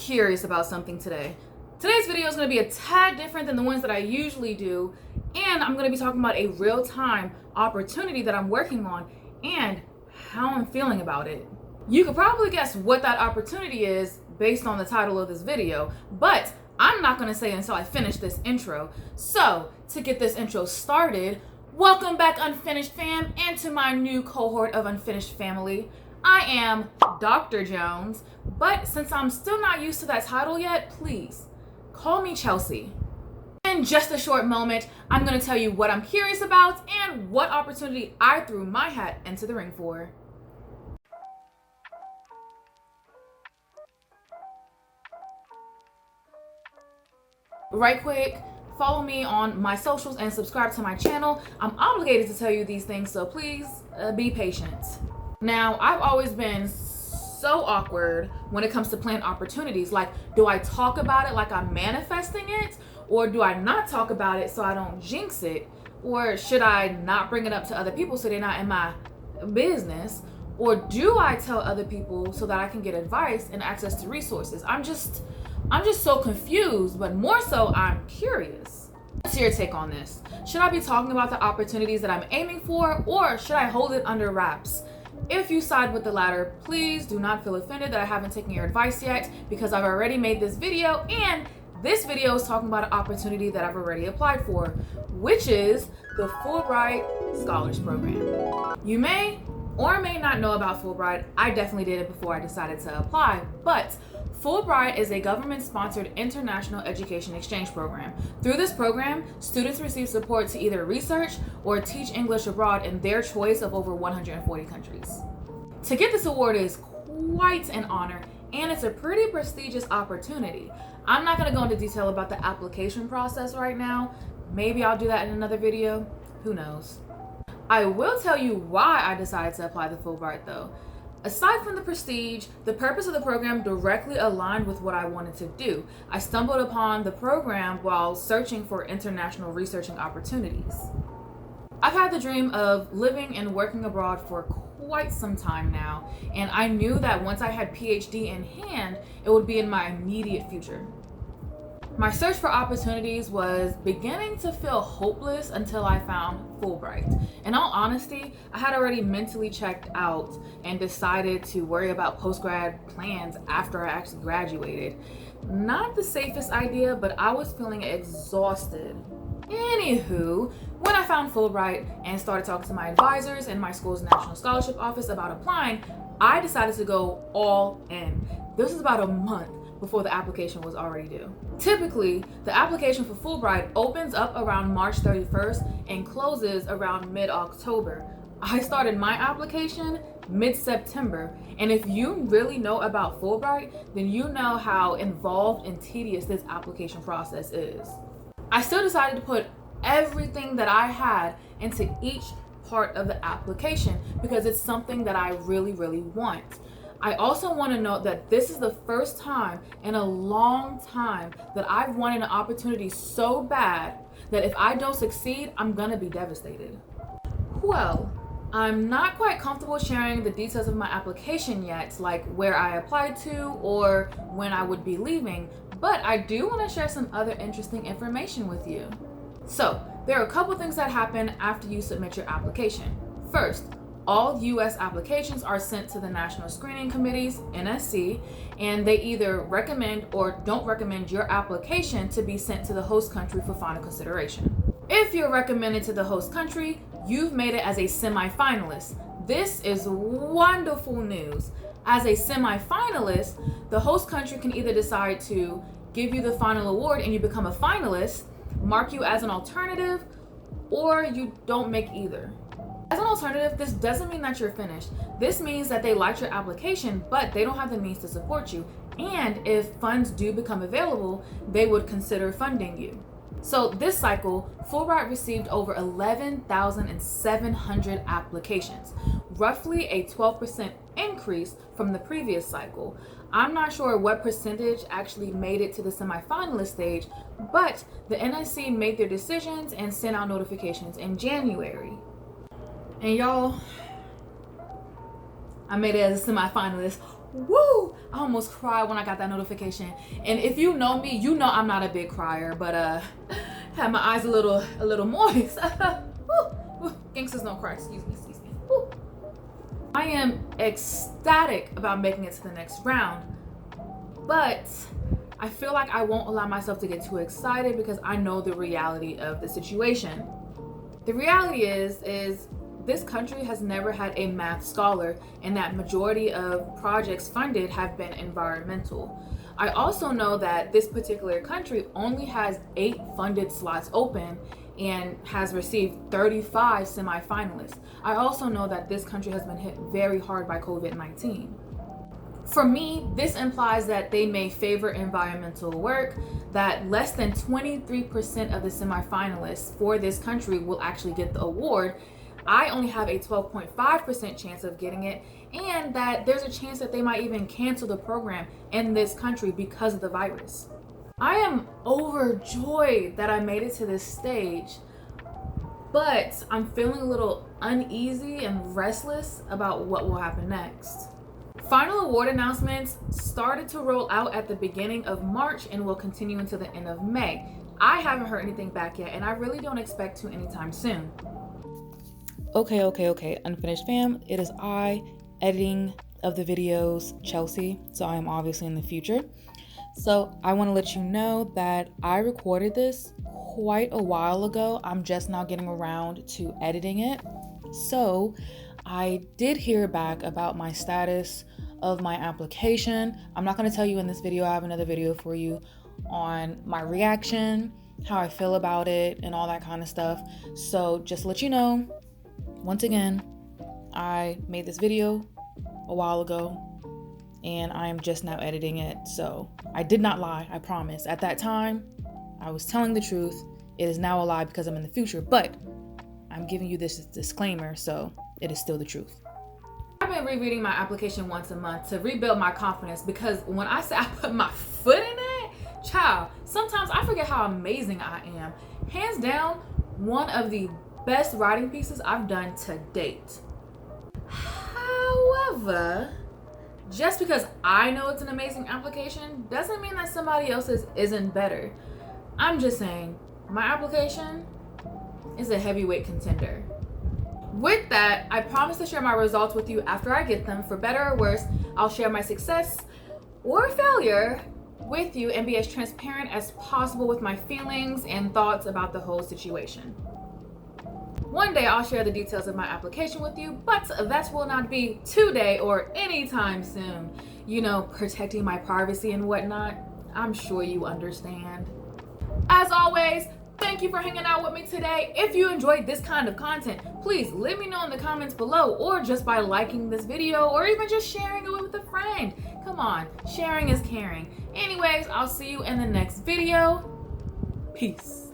curious about something today. Today's video is going to be a tad different than the ones that I usually do, and I'm going to be talking about a real-time opportunity that I'm working on and how I'm feeling about it. You could probably guess what that opportunity is based on the title of this video, but I'm not going to say until I finish this intro. So, to get this intro started, welcome back Unfinished fam and to my new cohort of Unfinished family. I am Dr. Jones, but since I'm still not used to that title yet, please call me Chelsea. In just a short moment, I'm going to tell you what I'm curious about and what opportunity I threw my hat into the ring for. Right quick, follow me on my socials and subscribe to my channel. I'm obligated to tell you these things, so please be patient. Now, I've always been so awkward when it comes to planned opportunities. Like, do I talk about it like I'm manifesting it? Or do I not talk about it so I don't jinx it? Or should I not bring it up to other people so they're not in my business? Or do I tell other people so that I can get advice and access to resources? I'm just so confused, but more so I'm curious. What's your take on this? Should I be talking about the opportunities that I'm aiming for, or should I hold it under wraps? If you side with the latter, please do not feel offended that I haven't taken your advice yet, because I've already made this video, and this video is talking about an opportunity that I've already applied for, which is the Fulbright Scholars program. You may or may not know about Fulbright. I definitely did it before I decided to apply, but Fulbright is a government-sponsored international education exchange program. Through this program, students receive support to either research or teach English abroad in their choice of over 140 countries. To get this award is quite an honor, and it's a pretty prestigious opportunity. I'm not going to go into detail about the application process right now. Maybe I'll do that in another video. Who knows? I will tell you why I decided to apply to Fulbright though. Aside from the prestige, the purpose of the program directly aligned with what I wanted to do. I stumbled upon the program while searching for international researching opportunities. I've had the dream of living and working abroad for quite some time now, and I knew that once I had PhD in hand, it would be in my immediate future. My search for opportunities was beginning to feel hopeless until I found Fulbright. In all honesty, I had already mentally checked out and decided to worry about post-grad plans after I actually graduated. Not the safest idea, but I was feeling exhausted. Anywho, when I found Fulbright and started talking to my advisors in my school's National Scholarship Office about applying, I decided to go all in. This was about a month before the application was already due. Typically, the application for Fulbright opens up around March 31st and closes around mid-October. I started my application mid-September, and if you really know about Fulbright, then you know how involved and tedious this application process is. I still decided to put everything that I had into each part of the application because it's something that I really want. I also want to note that this is the first time in a long time that I've wanted an opportunity so bad that if I don't succeed, I'm gonna be devastated. Well, I'm not quite comfortable sharing the details of my application yet, like where I applied to or when I would be leaving, but I do want to share some other interesting information with you. So, there are a couple things that happen after you submit your application. First, all U.S. applications are sent to the National Screening Committees, NSC, and they either recommend or don't recommend your application to be sent to the host country for final consideration. If you're recommended to the host country, you've made it as a semi-finalist. This is wonderful news. As a semi-finalist, the host country can either decide to give you the final award and you become a finalist, mark you as an alternative, or you don't make either. As an alternative, this doesn't mean that you're finished. This means that they liked your application, but they don't have the means to support you. And if funds do become available, they would consider funding you. So this cycle, Fulbright received over 11,700 applications, roughly a 12% increase from the previous cycle. I'm not sure what percentage actually made it to the semifinalist stage, but the NSC made their decisions and sent out notifications in January. And y'all, I made it as a semifinalist. Woo! I almost cried when I got that notification. And if you know me, you know I'm not a big crier, but had my eyes a little moist. Gangsters don't cry, excuse me. Woo. I am ecstatic about making it to the next round, but I feel like I won't allow myself to get too excited because I know the reality of the situation. The reality is this country has never had a math scholar, and that majority of projects funded have been environmental. I also know that this particular country only has 8 funded slots open and has received 35 semifinalists. I also know that this country has been hit very hard by COVID-19. For me, this implies that they may favor environmental work, that less than 23% of the semifinalists for this country will actually get the award. I only have a 12.5% chance of getting it, and that there's a chance that they might even cancel the program in this country because of the virus. I am overjoyed that I made it to this stage, but I'm feeling a little uneasy and restless about what will happen next. Final award announcements started to roll out at the beginning of March and will continue until the end of May. I haven't heard anything back yet, and I really don't expect to anytime soon. Okay, Unfinished fam, it is I, editing of the videos, Chelsea, so I am obviously in the future. So I want to let you know that I recorded this quite a while ago. I'm just now getting around to editing it. So I did hear back about my status of my application. I'm not going to tell you in this video. I have another video for you on my reaction, how I feel about it, and all that kind of stuff. So just to let you know, once again, I made this video a while ago and I am just now editing it. So I did not lie, I promise. At that time, I was telling the truth. It is now a lie because I'm in the future, but I'm giving you this disclaimer, so it is still the truth. I've been rereading my application once a month to rebuild my confidence, because when I say I put my foot in it, child, sometimes I forget how amazing I am. Hands down, one of the best writing pieces I've done to date. However, just because I know it's an amazing application doesn't mean that somebody else's isn't better. I'm just saying, my application is a heavyweight contender. With that, I promise to share my results with you after I get them. For better or worse, I'll share my success or failure with you and be as transparent as possible with my feelings and thoughts about the whole situation. One day I'll share the details of my application with you, but that will not be today or anytime soon. You know, protecting my privacy and whatnot. I'm sure you understand. As always, thank you for hanging out with me today. If you enjoyed this kind of content, please let me know in the comments below, or just by liking this video, or even just sharing it with a friend. Come on, sharing is caring. Anyways, I'll see you in the next video. Peace.